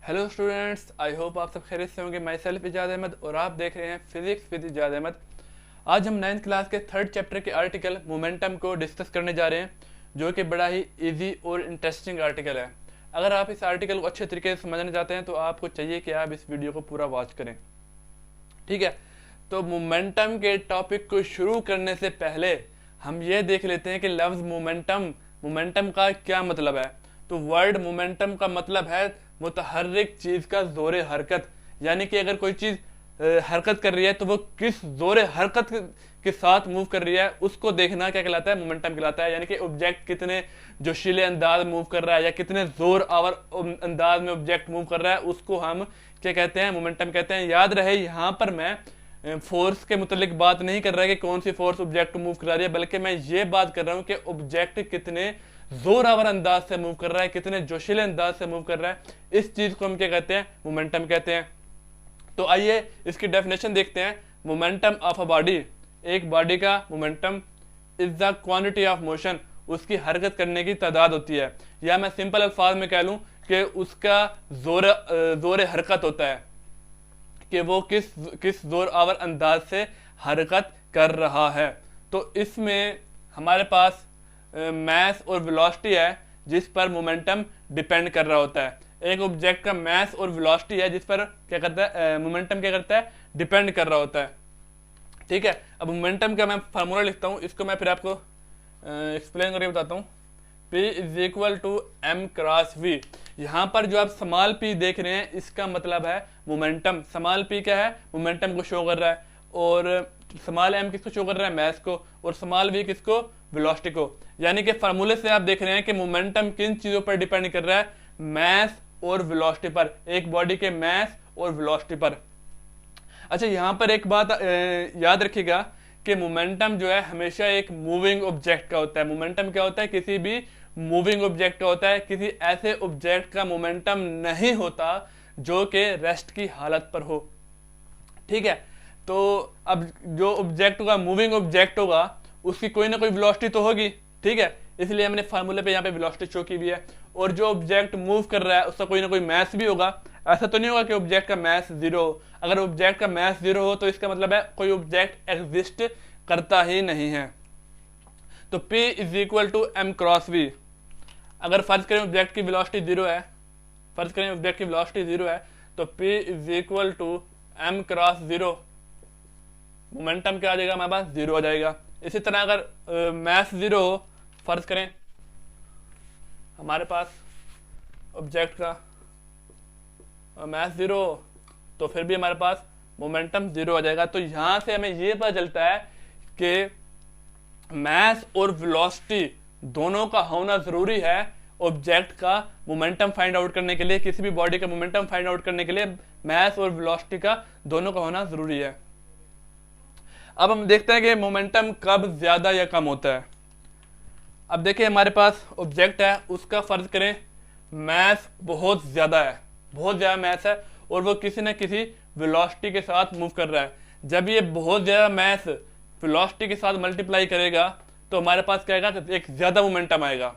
Hello students, I hope आप सब खैरियत से होंगे। माई सेल्फ इजाज़ अहमद और आप देख रहे हैं फिजिक्स विद इजाज़ अहमद। आज हम 9th क्लास के 3rd चैप्टर के आर्टिकल मोमेंटम को डिस्कस करने जा रहे हैं, जो कि बड़ा ही इजी और इंटरेस्टिंग आर्टिकल है। अगर आप इस आर्टिकल को अच्छे तरीके से समझना चाहते हैं तो आपको चाहिए कि आप इस वीडियो को पूरा वॉच करें। ठीक है, तो मोमेंटम के टॉपिक को शुरू करने से पहले हम ये देख लेते हैं कि लफ्ज़ मोमेंटम का क्या मतलब है। तो वर्ड मोमेंटम का मतलब है मुतहर्रिक चीज़ का ज़ोर हरकत, यानी कि अगर कोई चीज़ हरकत कर रही है तो वो किस ज़ोर हरकत के साथ मूव कर रही है, उसको देखना क्या कहलाता है, मोमेंटम कहलाता है। यानी कि ऑब्जेक्ट कितने जोशीले अंदाज मूव कर रहा है या कितने जोर आवर अंदाज में ऑब्जेक्ट मूव कर रहा है, उसको हम क्या कहते हैं, मोमेंटम कहते हैं। याद रहे, यहाँ पर मैं फोर्स के मुतालिक बात नहीं कर रहा कि कौन सी फोर्स ऑब्जेक्ट मूव करा रही है, बल्कि मैं ये बात कर रहा हूँ कि ऑब्जेक्ट कितने जोर आवर अंदाज से मूव कर रहा है, कितने जोशीले अंदाज से मूव कर रहा है। इस चीज को हम क्या कहते हैं, मोमेंटम कहते हैं। तो आइए इसकी डेफिनेशन देखते हैं। मोमेंटम ऑफ अ बॉडी, एक बॉडी का momentum is the quantity of motion, उसकी हरकत करने की तादाद होती है, या मैं सिंपल अल्फाज में कह लूं कि उसका जोर हरकत होता है, कि वो किस जोर आवर अंदाज से हरकत कर रहा है। तो इसमें हमारे पास मास और वेलोसिटी है जिस पर मोमेंटम डिपेंड कर रहा होता है। एक ऑब्जेक्ट का मास और वेलोसिटी है जिस पर क्या करता है, मोमेंटम क्या करता है, डिपेंड कर रहा होता है। ठीक है, अब मोमेंटम का मैं फार्मूला लिखता हूँ, इसको मैं फिर आपको एक्सप्लेन करके बताता हूँ। P is equal to M cross V. यहाँ पर जो आप स्मॉल p देख रहे हैं, इसका मतलब है मोमेंटम। स्मॉल p क्या है, मोमेंटम को शो कर रहा है, और स्मॉल m किसको शो कर रहा है, मास को, और स्मॉल v किसको, वेलोसिटी को। यानी कि फार्मूले से आप देख रहे हैं कि मोमेंटम किन चीजों पर डिपेंड कर रहा है, मास और वेलोसिटी पर, एक बॉडी के मास और वेलोसिटी पर। अच्छा, यहाँ पर एक बात याद रखिएगा कि मोमेंटम जो है हमेशा एक मूविंग ऑब्जेक्ट का होता है। मोमेंटम क्या होता है, किसी भी मूविंग ऑब्जेक्ट का होता है। किसी ऐसे ऑब्जेक्ट का मोमेंटम नहीं होता जो कि रेस्ट की हालत पर हो। ठीक है, तो अब जो ऑब्जेक्ट होगा, मूविंग ऑब्जेक्ट होगा, उसकी कोई ना कोई वेलोसिटी तो होगी। ठीक है, इसलिए हमने फार्मूले पे यहाँ पे वेलोसिटी शो की भी है। और जो ऑब्जेक्ट मूव कर रहा है उसका कोई ना कोई मास भी होगा। ऐसा तो नहीं होगा कि ऑब्जेक्ट का मास जीरो हो। अगर ऑब्जेक्ट का मास जीरो हो तो इसका मतलब है कोई ऑब्जेक्ट एग्जिस्ट करता ही नहीं है। तो P is equal to M cross V. अगर फर्ज करें ऑब्जेक्ट की वेलोसिटी जीरो है, फर्ज करें ऑब्जेक्ट की वेलोसिटी जीरो है, तो P is equal to M cross zero. Momentum क्या आ जाएगा, हमारे पास जीरो आ जाएगा। इसी तरह अगर मास जीरो हो, फर्ज करें हमारे पास ऑब्जेक्ट का मास जीरो हो, तो फिर भी हमारे पास मोमेंटम जीरो आ जाएगा। तो यहां से हमें यह पता चलता है कि मास और वेलोसिटी दोनों का होना जरूरी है ऑब्जेक्ट का मोमेंटम फाइंड आउट करने के लिए। किसी भी बॉडी का मोमेंटम फाइंड आउट करने के लिए मास और वेलोसिटी का दोनों का होना जरूरी है। अब हम देखते हैं कि मोमेंटम कब ज्यादा या कम होता है। अब देखिए, हमारे पास ऑब्जेक्ट है, उसका फर्ज करें मास बहुत ज्यादा है, बहुत ज्यादा मास है, और वो किसी न किसी वेलोसिटी के साथ मूव कर रहा है। जब ये बहुत ज्यादा मास वेलोसिटी के साथ मल्टीप्लाई करेगा तो हमारे पास क्या आएगा, एक ज्यादा मोमेंटम आएगा।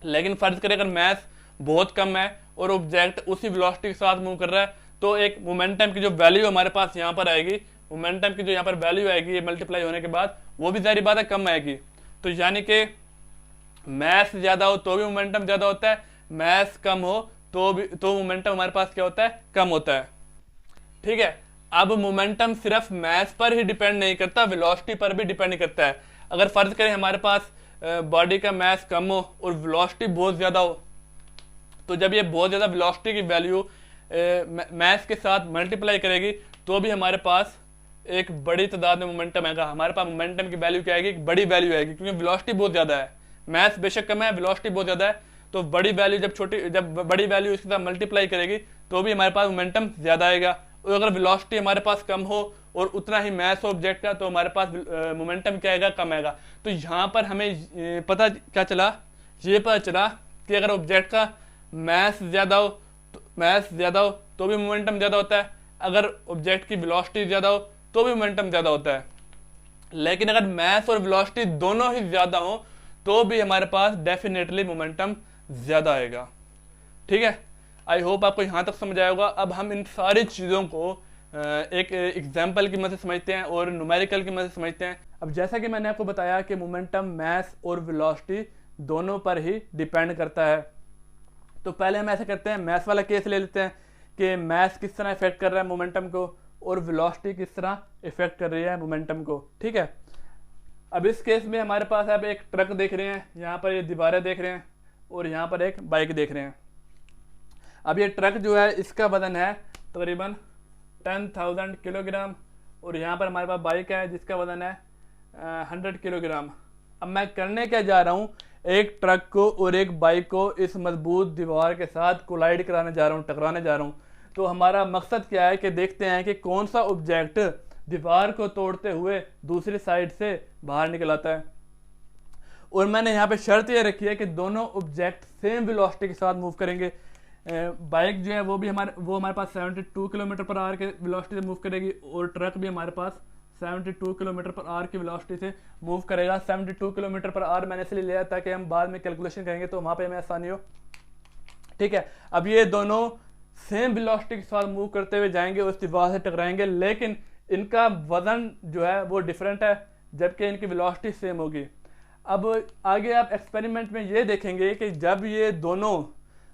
लेकिन फर्ज करें अगर मास बहुत कम है और ऑब्जेक्ट उसी वेलोसिटी के साथ मूव कर रहा है, तो एक मोमेंटम की जो वैल्यू हमारे पास यहाँ पर आएगी, मोमेंटम की जो यहाँ पर वैल्यू आएगी ये मल्टीप्लाई होने के बाद, वो भी जाहिर बात है कम आएगी। तो यानी कि मास ज्यादा हो तो भी मोमेंटम ज्यादा होता है, मास कम हो तो मोमेंटम हमारे पास क्या होता है, कम होता है। ठीक है, अब मोमेंटम सिर्फ मास पर ही डिपेंड नहीं करता, वेलोसिटी पर भी डिपेंड करता है। अगर फर्ज करें हमारे पास बॉडी का मास कम हो और वेलोसिटी बहुत ज्यादा हो, तो जब ये बहुत ज्यादा वेलोसिटी की वैल्यू मास के साथ मल्टीप्लाई करेगी तो भी हमारे पास एक बड़ी तादाद में मोमेंटम आएगा। हमारे पास मोमेंटम की वैल्यू क्या आएगी, एक बड़ी वैल्यू आएगी, क्योंकि वेलोसिटी बहुत ज्यादा है। मास बेशक कम है, वेलोसिटी बहुत ज्यादा है, तो बड़ी वैल्यू जब बड़ी वैल्यू इसके साथ मल्टीप्लाई करेगी तो भी हमारे पास मोमेंटम ज्यादा आएगा। और अगर वेलोसिटी हमारे पास कम हो और उतना ही मास हो ऑब्जेक्ट का, तो हमारे पास मोमेंटम क्या आएगा, कम आएगा। तो यहाँ पर हमें पता क्या चला, ये पता चला कि अगर ऑब्जेक्ट का मास ज्यादा हो तो भी मोमेंटम ज्यादा होता है, अगर ऑब्जेक्ट की वेलोसिटी ज्यादा हो तो भी मोमेंटम ज्यादा होता है। लेकिन अगर मास और वेलोसिटी दोनों ही ज्यादा हो तो भी हमारे पास डेफिनेटली मोमेंटम ज्यादा आएगा। ठीक है, आई होप आपको यहाँ तक समझ आया होगा। अब हम इन सारी चीज़ों को एक एग्जाम्पल की मदद से समझते हैं और न्यूमेरिकल की मदद से समझते हैं। अब जैसा कि मैंने आपको बताया कि मोमेंटम मास और वेलोसिटी दोनों पर ही डिपेंड करता है, तो पहले हम ऐसे करते हैं, मास वाला केस ले लेते हैं कि मास किस तरह इफेक्ट कर रहा है मोमेंटम को और वेलोसिटी किस तरह इफेक्ट कर रही है मोमेंटम को। ठीक है, अब इस केस में हमारे पास आप एक ट्रक देख रहे हैं, यहाँ पर ये दीवारें देख रहे हैं और यहाँ पर एक बाइक देख रहे हैं। अब ये ट्रक जो है इसका वजन है तकरीबन 10,000 किलोग्राम और यहाँ पर हमारे पास बाइक है जिसका वजन है 100 किलोग्राम। अब मैं करने क्या जा रहा हूँ, एक ट्रक को और एक बाइक को इस मजबूत दीवार के साथ कोलाइड कराने जा रहा हूँ, टकराने जा रहा हूँ। तो हमारा मकसद क्या है कि देखते हैं कि कौन सा ऑब्जेक्ट दीवार को तोड़ते हुए दूसरी साइड से बाहर निकल आता है। और मैंने यहाँ पे शर्त ये रखी है कि दोनों ऑब्जेक्ट सेम वेलोसिटी के साथ मूव करेंगे। बाइक जो है वो हमारे पास 72 किलोमीटर पर आवर के वेलोसिटी से मूव करेगी और ट्रक भी हमारे पास 72 किलोमीटर पर आवर की वेलोसिटी से मूव करेगा। 72 किलोमीटर पर आवर मैंने इसलिए लिया ताकि हम बाद में कैलकुलेशन करेंगे तो वहाँ पे हमें आसानी हो। ठीक है, अब ये दोनों सेम वेलोसिटी के साथ मूव करते हुए जाएंगे, उस दीवार से टकराएंगे, लेकिन इनका वजन जो है वो डिफरेंट है जबकि इनकी वेलोसिटी सेम होगी। अब आगे आप एक्सपेरिमेंट में ये देखेंगे कि जब ये दोनों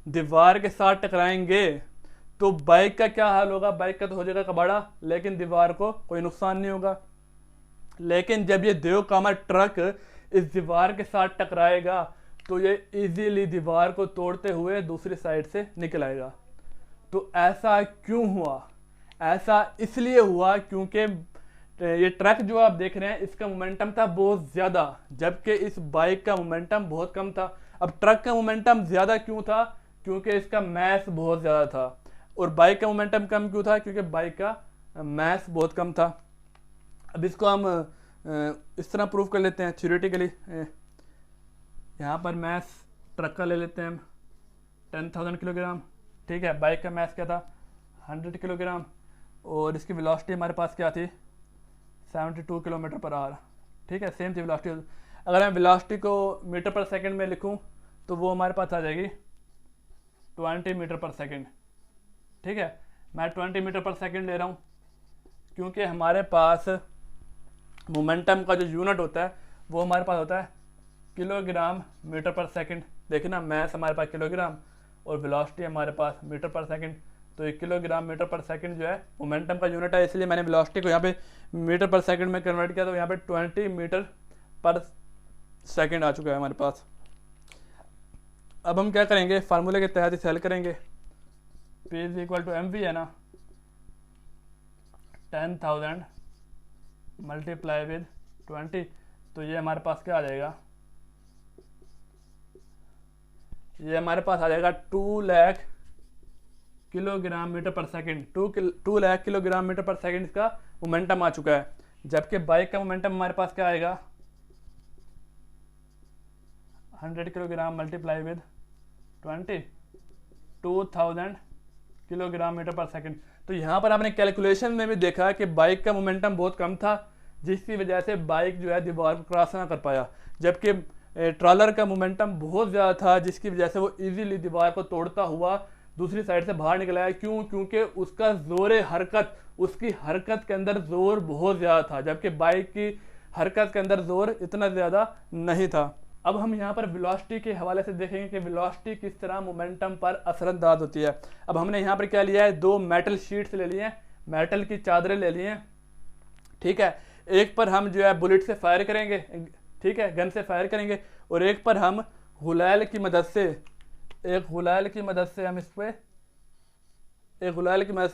दीवार के साथ टकराएंगे तो बाइक का क्या हाल होगा। बाइक का तो हो जाएगा कबाड़ा, लेकिन दीवार को कोई नुकसान नहीं होगा। लेकिन जब ये देव कामा ट्रक इस दीवार के साथ टकराएगा तो ये इजीली दीवार को तोड़ते हुए दूसरी साइड से निकल आएगा। तो ऐसा क्यों हुआ? ऐसा इसलिए हुआ क्योंकि ये ट्रक जो आप देख रहे हैं इसका मोमेंटम था बहुत ज़्यादा, जबकि इस बाइक का मोमेंटम बहुत कम था। अब ट्रक का मोमेंटम ज़्यादा क्यों था? क्योंकि इसका मास बहुत ज़्यादा था। और बाइक का मोमेंटम कम क्यों था? क्योंकि बाइक का मास बहुत कम था। अब इसको हम इस तरह प्रूव कर लेते हैं थ्योरेटिकली। यहाँ पर मास ट्रक का ले लेते हैं हम 10,000 किलोग्राम। ठीक है, बाइक का मास क्या था 100 किलोग्राम और इसकी वेलोसिटी हमारे पास क्या थी 72 किलोमीटर पर आवर। ठीक है, सेम थी वेलोसिटी। अगर मैं वेलोसिटी को मीटर पर सेकंड में लिखूं तो वो हमारे पास आ जाएगी 20 मीटर पर सेकंड। ठीक है, मैं 20 मीटर पर सेकंड ले रहा हूँ क्योंकि हमारे पास मोमेंटम का जो यूनिट होता है वो हमारे पास होता है किलोग्राम मीटर पर सेकंड। देखिए ना, मास हमारे पास किलोग्राम और वेलोसिटी हमारे पास मीटर पर सेकंड। तो ये किलोग्राम मीटर पर सेकंड जो है मोमेंटम का यूनिट है, इसलिए मैंने वेलोसिटी को यहाँ पे मीटर पर सेकंड में कन्वर्ट किया तो यहाँ पे 20 मीटर पर सेकंड आ चुका है हमारे पास। अब हम क्या करेंगे, फार्मूले के तहत इसे हल करेंगे। P is equal to mv है ना, 10,000 मल्टीप्लाई विद 20, तो ये हमारे पास क्या आ जाएगा, ये हमारे पास आ जाएगा 2 lakh kilogram metre per second. 2 lakh kilogram metre per second इसका मोमेंटम आ चुका है। जबकि बाइक का मोमेंटम हमारे पास क्या आएगा 100 kilogram multiply with 20, 2000 kilogram metre per second. तो यहाँ पर आपने कैलकुलेशन में भी देखा कि बाइक का मोमेंटम बहुत कम था जिसकी वजह से बाइक जो है दीवार को क्रॉस ना कर पाया, जबकि ट्रॉलर का मोमेंटम बहुत ज़्यादा था जिसकी वजह से वो इजीली दीवार को तोड़ता हुआ दूसरी साइड से बाहर निकल आया। क्यों? क्योंकि उसका जोर हरकत, उसकी हरकत के अंदर जोर बहुत ज़्यादा था, जबकि बाइक की हरकत के अंदर जोर इतना ज़्यादा नहीं था। अब हम यहाँ पर वेलोसिटी के हवाले से देखेंगे कि वेलोसिटी किस तरह मोमेंटम पर असरअंदाज होती है। अब हमने यहाँ पर क्या लिया है, 2 मेटल शीट्स ले लिए हैं, मेटल की चादरें ले लिए हैं। ठीक है, एक पर हम जो है बुलेट से फायर करेंगे, ठीक है, गन से फायर करेंगे, और एक पर हम गुलाल की मदद से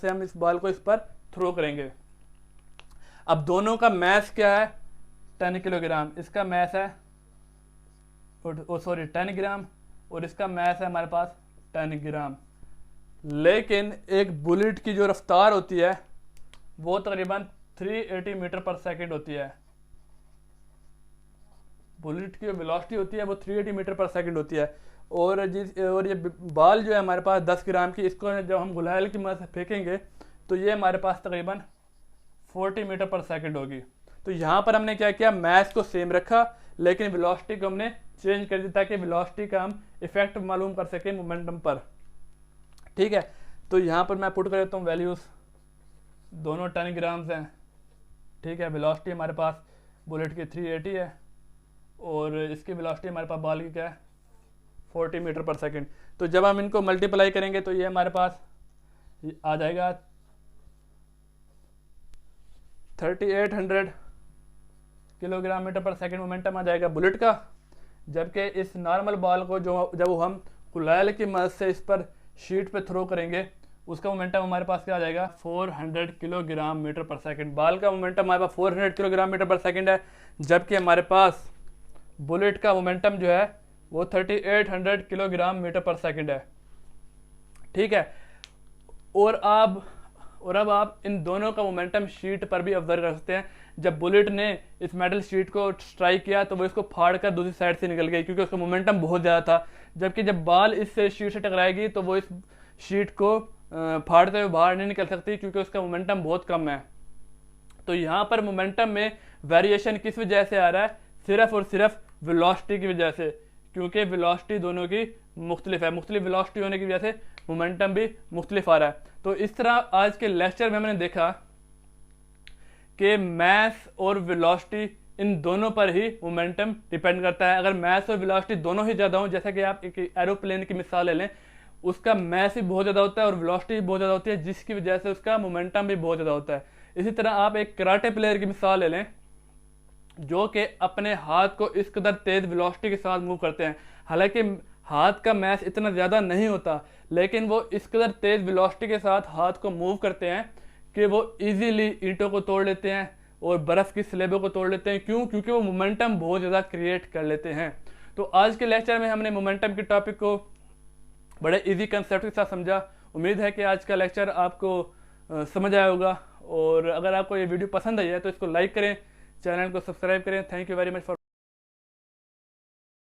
हम इस बॉल को इस पर थ्रो करेंगे। अब दोनों का मास क्या है 10 किलोग्राम, इसका मास है 10 ग्राम और इसका मास है हमारे पास 10 ग्राम। लेकिन एक बुलेट की जो रफ्तार होती है वो तकरीबन 380 मीटर पर सेकंड होती है। बुलेट की जो वेलोसिटी होती है वो 380 मीटर पर सेकंड होती है, और ये बॉल जो है हमारे पास 10 ग्राम की, इसको जब हम गुलाल की मदद से फेंकेंगे तो ये हमारे पास तकरीबन 40 मीटर पर सेकंड होगी। तो यहाँ पर हमने क्या किया, मास को सेम रखा लेकिन वेलोसिटी को हमने चेंज कर दिया ताकि वेलोसिटी का हम इफेक्ट मालूम कर सके मोमेंटम पर। ठीक है, तो यहाँ पर मैं पुट कर देता हूँ वैल्यूज़, दोनों 10 ग्राम्स हैं। ठीक है, वेलोसिटी हमारे पास बुलेट की 380 है और इसकी वेलोसिटी हमारे पास बॉल की क्या है 40 मीटर पर सेकंड। तो जब हम इनको मल्टीप्लाई करेंगे तो ये हमारे पास आ जाएगा 3800 kilogram metre per second momentum आ जाएगा बुलेट का। जबकि इस नॉर्मल बॉल को जो जब हम कुलैल की मदद से इस पर शीट पे थ्रो करेंगे उसका मोमेंटम हमारे पास क्या आ जाएगा 400 kilogram metre per second. Ball का मोमेंटम हमारे पास 400 किलोग्राम मीटर पर सेकंड है, जबकि हमारे पास बुलेट का मोमेंटम जो है वो 3800 किलोग्राम मीटर पर सेकंड है। ठीक है, और अब आप इन दोनों का मोमेंटम शीट पर भी ऑब्जर्व कर सकते हैं। जब बुलेट ने इस मेटल शीट को स्ट्राइक किया तो वो इसको फाड़ कर दूसरी साइड से निकल गई क्योंकि उसका मोमेंटम बहुत ज़्यादा था। जबकि जब बॉल इस शीट से टकराएगी तो वो इस शीट को फाड़ते हुए बाहर नहीं निकल सकती क्योंकि उसका मोमेंटम बहुत कम है। तो यहाँ पर मोमेंटम में वेरिएशन किस वजह से आ रहा है, सिर्फ और सिर्फ वेलोसिटी की वजह से, क्योंकि वेलोसिटी दोनों की मुख्तलिफ है। मुख्तलिफ वेलोसिटी होने की वजह से मोमेंटम भी मुख्तलिफ आ रहा है। तो इस तरह आज के लेक्चर में हमने देखा कि मैथ और वेलोसिटी इन दोनों पर ही मोमेंटम डिपेंड करता है। अगर मैथ और वेलोसिटी दोनों ही ज़्यादा हो, जैसा कि आप एक एरोप्लेन की मिसाल ले लें, उसका मैथ भी बहुत ज़्यादा होता है और वेलोसिटी भी बहुत ज़्यादा होती है, जिसकी वजह से उसका मोमेंटम भी बहुत ज़्यादा होता है। इसी तरह आप एक कराटे प्लेयर की मिसाल ले लें जो कि अपने हाथ को इस कदर तेज वेलोसिटी के साथ मूव करते हैं। हालांकि हाथ का मैथ इतना ज़्यादा नहीं होता, लेकिन वो इस कदर तेज वेलोसिटी के साथ हाथ को मूव करते हैं कि वो इजीली ईंटों को तोड़ लेते हैं और बर्फ़ की स्लेबों को तोड़ लेते हैं। क्यों? क्योंकि वो मोमेंटम बहुत ज़्यादा क्रिएट कर लेते हैं। तो आज के लेक्चर में हमने मोमेंटम के टॉपिक को बड़े इजी कंसेप्ट के साथ समझा। उम्मीद है कि आज का लेक्चर आपको समझ आया होगा, और अगर आपको ये वीडियो पसंद आई है तो इसको लाइक करें, चैनल को सब्सक्राइब करें। Thank you very much for